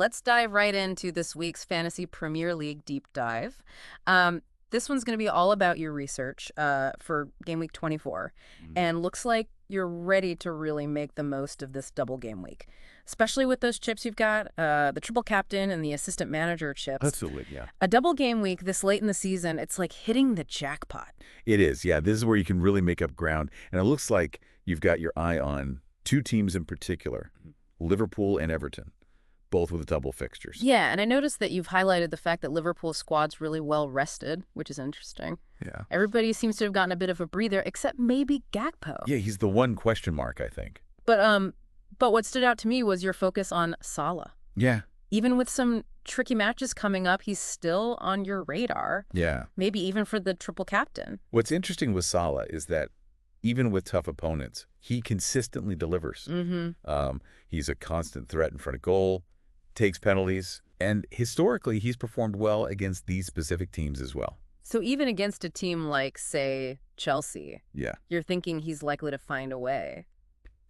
Let's dive right into this week's Fantasy Premier League deep dive. This one's going to be all about your research for Game Week 24. And looks like you're ready to really make the most of this double game week, especially with those chips you've got, the triple captain and the assistant manager chips. Absolutely, yeah. A double game week this late in the season, it's like hitting the jackpot. It is, yeah. This is where you can really make up ground. And it looks like you've got your eye on two teams in particular, Liverpool and Everton, both with double fixtures. Yeah, and I noticed that you've highlighted the fact that Liverpool's squad's really well rested, which is interesting. Yeah. Everybody seems to have gotten a bit of a breather, except maybe Gakpo. Yeah, he's the one question mark, I think. But what stood out to me was your focus on Salah. Yeah. Even with some tricky matches coming up, he's still on your radar. Yeah. Maybe even for the triple captain. What's interesting with Salah is that even with tough opponents, he consistently delivers. He's a constant threat in front of goal, takes penalties, and historically, he's performed well against these specific teams as well. So even against a team like, say, Chelsea, Yeah. you're thinking he's likely to find a way.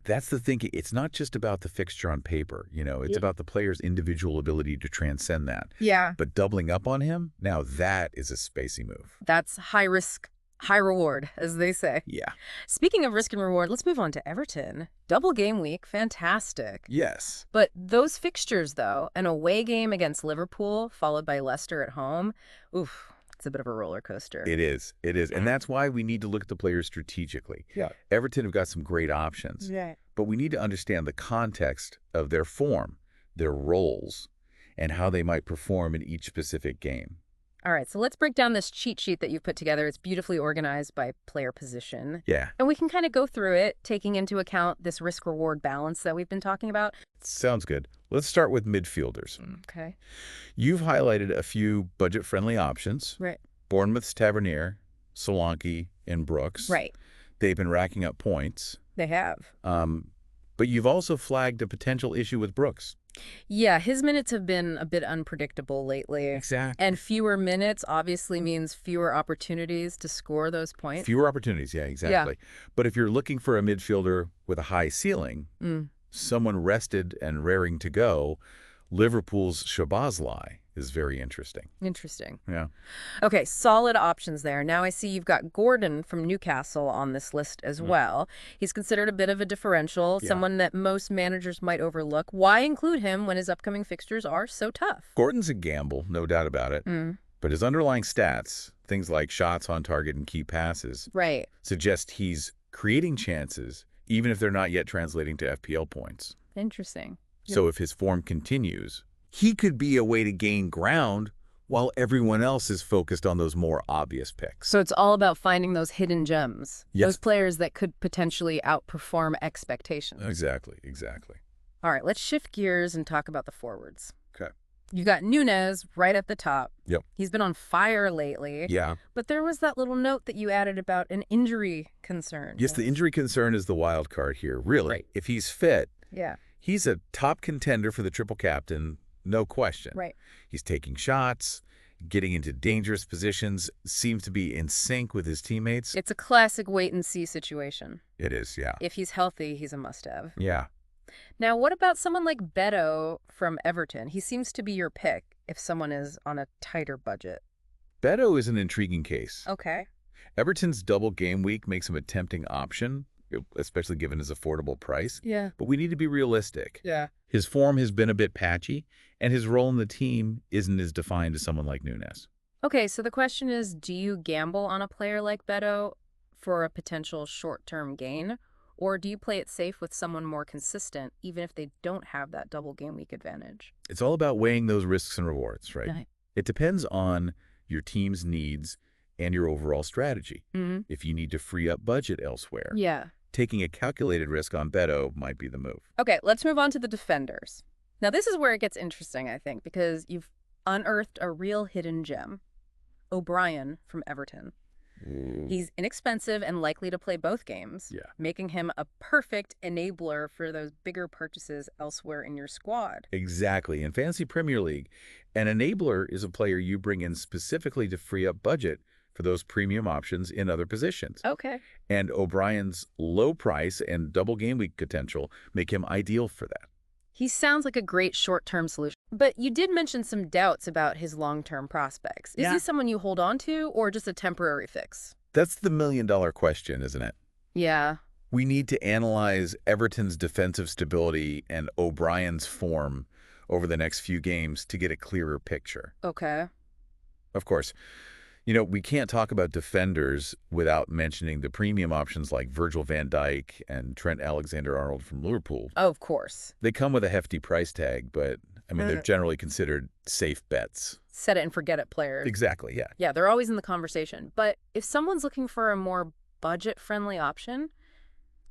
That's the thinking. It's not just about the fixture on paper, it's about the player's individual ability to transcend that. Yeah. But doubling up on him, now that is a spacey move. That's high risk, high reward, as they say. Yeah. Speaking of risk and reward, let's move on to Everton. Double game week, fantastic. Yes. But those fixtures, though, an away game against Liverpool, followed by Leicester at home, oof, it's a bit of a roller coaster. It is. It is. And that's why we need to look at the players strategically. Yeah. Everton have got some great options. Yeah. But we need to understand the context of their form, their roles, and how they might perform in each specific game. All right, so let's break down this cheat sheet that you've put together. It's beautifully organized by player position. Yeah. And we can kind of go through it, taking into account this risk-reward balance that we've been talking about. Sounds good. Let's start with midfielders. Okay. You've highlighted a few budget-friendly options. Right. Bournemouth's Tavernier, Solanke, and Brooks. Right. They've been racking up points. They have. But you've also flagged a potential issue with Brooks. Yeah, his minutes have been a bit unpredictable lately. Exactly. And fewer minutes obviously means fewer opportunities to score those points. Fewer opportunities, yeah, exactly. But if you're looking for a midfielder with a high ceiling, someone rested and raring to go, Liverpool's Szoboszlai is very interesting. Interesting. Yeah. Okay, solid options there. Now I see you've got Gordon from Newcastle on this list as well. He's considered a bit of a differential, someone that most managers might overlook. Why include him when his upcoming fixtures are so tough? Gordon's a gamble, no doubt about it. But his underlying stats, things like shots on target and key passes, suggest he's creating chances, even if they're not yet translating to FPL points. Interesting. So if his form continues, he could be a way to gain ground while everyone else is focused on those more obvious picks. So it's all about finding those hidden gems, Yes. those players that could potentially outperform expectations. Exactly, exactly. All right, let's shift gears and talk about the forwards. Okay. You got Nunez right at the top. Yep. He's been on fire lately. Yeah. But there was that little note that you added about an injury concern. Yes, the injury concern is the wild card here. Really, Right. if he's fit, Yeah. he's a top contender for the triple captain, no question. Right. He's taking shots, getting into dangerous positions, seems to be in sync with his teammates. It's a classic wait-and-see situation. It is, yeah. If he's healthy, he's a must-have. Yeah. Now, what about someone like Beto from Everton? He seems to be your pick if someone is on a tighter budget. Beto is an intriguing case. Okay. Everton's double game week makes him a tempting option, especially given his affordable price. Yeah. But we need to be realistic. Yeah. His form has been a bit patchy, and his role in the team isn't as defined as someone like Nunez. Okay, so the question is, do you gamble on a player like Beto for a potential short-term gain? Or do you play it safe with someone more consistent, even if they don't have that double game week advantage? It's all about weighing those risks and rewards, right? Right. It depends on your team's needs and your overall strategy. Mm-hmm. If you need to free up budget elsewhere, Yeah. taking a calculated risk on Beto might be the move. Okay, let's move on to the defenders. Now, this is where it gets interesting, I think, because you've unearthed a real hidden gem. O'Brien from Everton. He's inexpensive and likely to play both games, making him a perfect enabler for those bigger purchases elsewhere in your squad. Exactly. In Fantasy Premier League, an enabler is a player you bring in specifically to free up budget for those premium options in other positions. Okay. And O'Brien's low price and double game week potential make him ideal for that. He sounds like a great short-term solution. But you did mention some doubts about his long-term prospects. Is Yeah. this someone you hold on to or just a temporary fix? That's the million-dollar question, isn't it? Yeah. We need to analyze Everton's defensive stability and O'Brien's form over the next few games to get a clearer picture. Okay. Of course, we can't talk about defenders without mentioning the premium options like Virgil van Dijk and Trent Alexander-Arnold from Liverpool. Of course. They come with a hefty price tag, but, they're generally considered safe bets. Set it and forget it players. Exactly, yeah. Yeah, they're always in the conversation. But if someone's looking for a more budget-friendly option,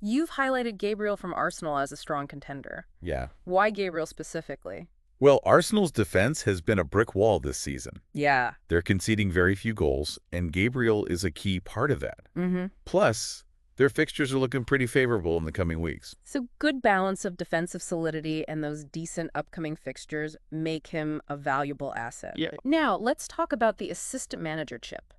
you've highlighted Gabriel from Arsenal as a strong contender. Yeah. Why Gabriel specifically? Well, Arsenal's defense has been a brick wall this season. Yeah. They're conceding very few goals, and Gabriel is a key part of that. Plus, their fixtures are looking pretty favorable in the coming weeks. So good balance of defensive solidity and those decent upcoming fixtures make him a valuable asset. Yeah. Now, let's talk about the assistant manager chip.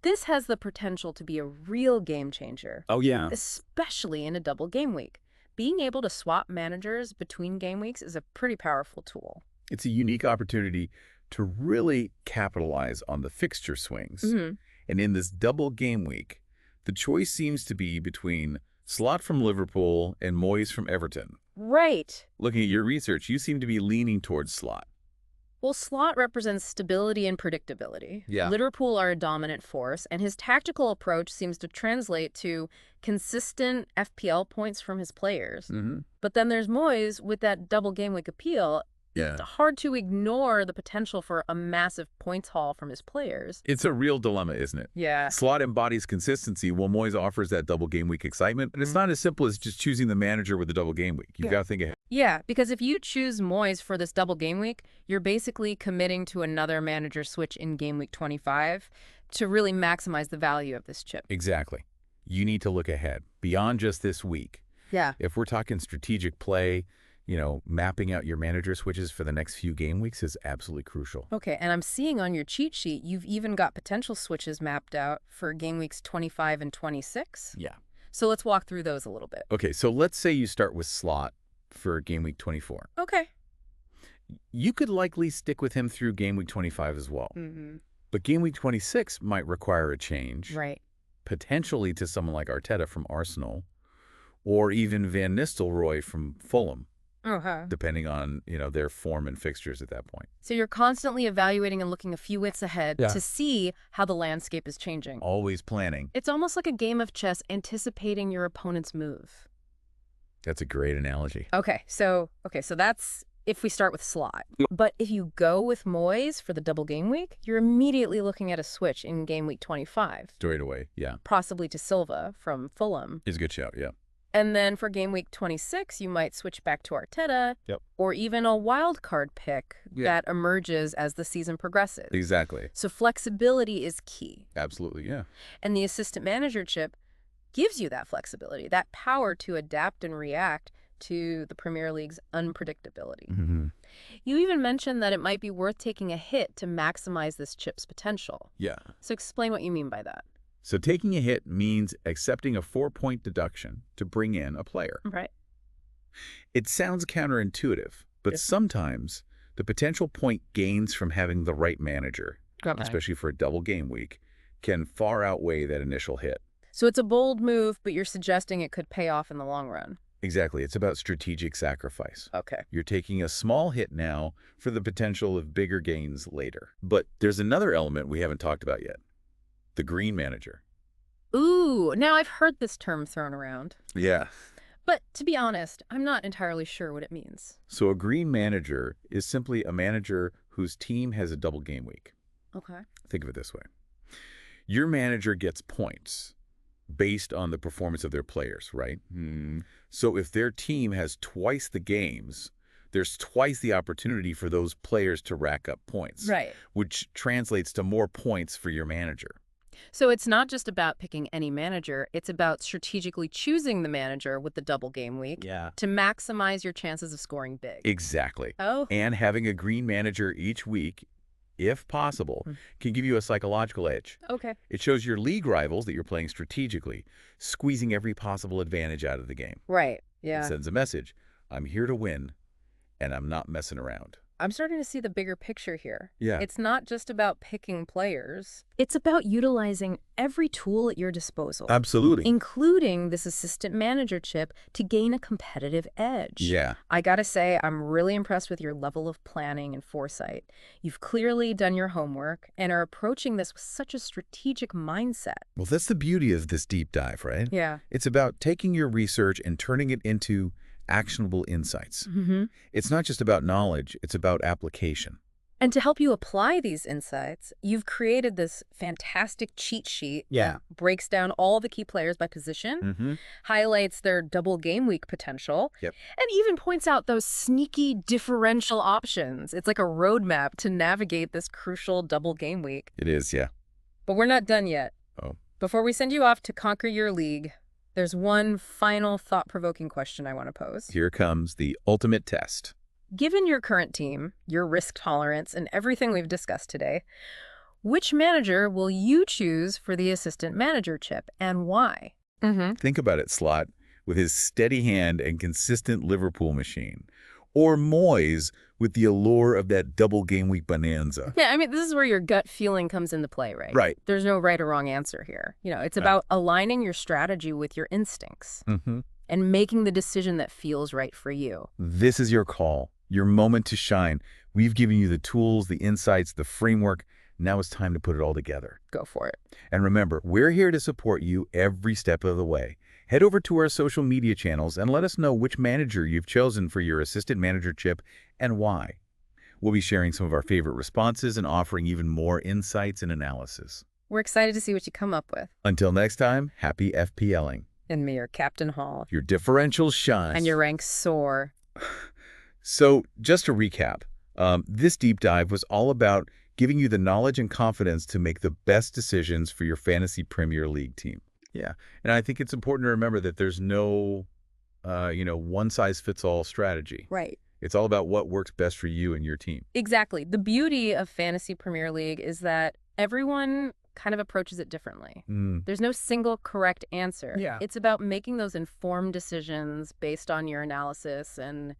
This has the potential to be a real game changer. Oh, yeah. Especially in a double game week. Being able to swap managers between game weeks is a pretty powerful tool. It's a unique opportunity to really capitalize on the fixture swings. And in this double game week, the choice seems to be between Slot from Liverpool and Moyes from Everton. Right. Looking at your research, you seem to be leaning towards Slot. Well, Slot represents stability and predictability. Yeah. Liverpool are a dominant force, and his tactical approach seems to translate to consistent FPL points from his players. But then there's Moyes with that double game week appeal. Yeah. It's hard to ignore the potential for a massive points haul from his players. It's a real dilemma, isn't it? Yeah. Slot embodies consistency while Moyes offers that double game week excitement. And it's not as simple as just choosing the manager with the double game week. You've got to think ahead. Yeah, because if you choose Moyes for this double game week, you're basically committing to another manager switch in game week 25 to really maximize the value of this chip. Exactly. You need to look ahead beyond just this week. Yeah. If we're talking strategic play, mapping out your manager switches for the next few game weeks is absolutely crucial. Okay, and I'm seeing on your cheat sheet, you've even got potential switches mapped out for game weeks 25 and 26. Yeah. So let's walk through those a little bit. Okay, so let's say you start with Slot for game week 24. Okay. You could likely stick with him through game week 25 as well. But game week 26 might require a change. Right. Potentially to someone like Arteta from Arsenal or even Van Nistelrooy from Fulham. Depending on, their form and fixtures at that point. So you're constantly evaluating and looking a few weeks ahead to see how the landscape is changing. Always planning. It's almost like a game of chess anticipating your opponent's move. That's a great analogy. Okay, so that's if we start with Slot. But if you go with Moyes for the double game week, you're immediately looking at a switch in game week 25. Straight away, yeah. Possibly to Silva from Fulham. It's a good shout, yeah. And then for game week 26, you might switch back to Arteta or even a wild card pick that emerges as the season progresses. Exactly. So flexibility is key. Absolutely, yeah. And the assistant manager chip gives you that flexibility, that power to adapt and react to the Premier League's unpredictability. You even mentioned that it might be worth taking a hit to maximize this chip's potential. Yeah. So explain what you mean by that. So taking a hit means accepting a 4-point deduction to bring in a player. Right. It sounds counterintuitive, but sometimes the potential point gains from having the right manager, especially for a double game week, can far outweigh that initial hit. So it's a bold move, but you're suggesting it could pay off in the long run. Exactly. It's about strategic sacrifice. Okay. You're taking a small hit now for the potential of bigger gains later. But there's another element we haven't talked about yet. The green manager. Ooh, now I've heard this term thrown around. Yeah. But to be honest, I'm not entirely sure what it means. So a green manager is simply a manager whose team has a double game week. Okay. Think of it this way. Your manager gets points based on the performance of their players, right? So if their team has twice the games, there's twice the opportunity for those players to rack up points. Right. Which translates to more points for your manager. So it's not just about picking any manager, it's about strategically choosing the manager with the double game week to maximize your chances of scoring big. Exactly. Oh. And having a green manager each week, if possible, can give you a psychological edge. Okay. It shows your league rivals that you're playing strategically, squeezing every possible advantage out of the game. Right. Yeah. It sends a message. I'm here to win, and I'm not messing around. I'm starting to see the bigger picture here. Yeah. It's not just about picking players. It's about utilizing every tool at your disposal, Absolutely. including this assistant manager chip to gain a competitive edge. Yeah. I gotta say, I'm really impressed with your level of planning and foresight. You've clearly done your homework and are approaching this with such a strategic mindset. Well, that's the beauty of this deep dive, right? Yeah. It's about taking your research and turning it into actionable insights. It's not just about knowledge, it's about application. And to help you apply these insights, you've created this fantastic cheat sheet that breaks down all the key players by position, highlights their double game week potential, and even points out those sneaky differential options. It's like a roadmap to navigate this crucial double game week. It is, yeah. But we're not done yet. Oh. Before we send you off to conquer your league, there's one final thought-provoking question I want to pose. Here comes the ultimate test. Given your current team, your risk tolerance, and everything we've discussed today, which manager will you choose for the assistant manager chip, and why? Think about it, Slot, with his steady hand and consistent Liverpool machine. Or Moyes with the allure of that double game week bonanza. Yeah, I mean, this is where your gut feeling comes into play, right? Right. There's no right or wrong answer here. It's about aligning your strategy with your instincts and making the decision that feels right for you. This is your call, your moment to shine. We've given you the tools, the insights, the framework. Now it's time to put it all together. Go for it. And remember, we're here to support you every step of the way. Head over to our social media channels and let us know which manager you've chosen for your assistant manager chip and why. We'll be sharing some of our favorite responses and offering even more insights and analysis. We're excited to see what you come up with. Until next time, happy FPLing. And may your captain Hall. Your differentials shine. And your ranks soar. So, just to recap, this deep dive was all about giving you the knowledge and confidence to make the best decisions for your fantasy Premier League team. Yeah, and I think it's important to remember that there's no, one-size-fits-all strategy. Right. It's all about what works best for you and your team. Exactly. The beauty of Fantasy Premier League is that everyone kind of approaches it differently. There's no single correct answer. Yeah. It's about making those informed decisions based on your analysis and,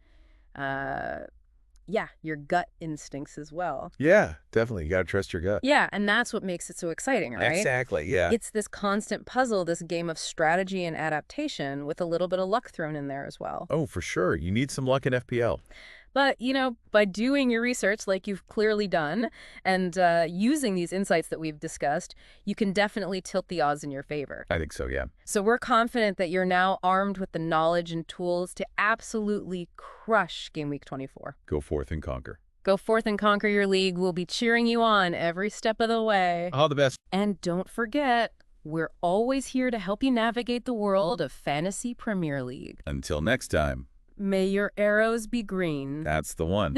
your gut instincts as well. Yeah, definitely. You got to trust your gut. Yeah, and that's what makes it so exciting, right? Exactly, yeah. It's this constant puzzle, this game of strategy and adaptation with a little bit of luck thrown in there as well. Oh, for sure. You need some luck in FPL. But, by doing your research like you've clearly done and using these insights that we've discussed, you can definitely tilt the odds in your favor. I think so, yeah. So we're confident that you're now armed with the knowledge and tools to absolutely crush Game Week 24. Go forth and conquer. Go forth and conquer your league. We'll be cheering you on every step of the way. All the best. And don't forget, we're always here to help you navigate the world of Fantasy Premier League. Until next time. May your arrows be green. That's the one.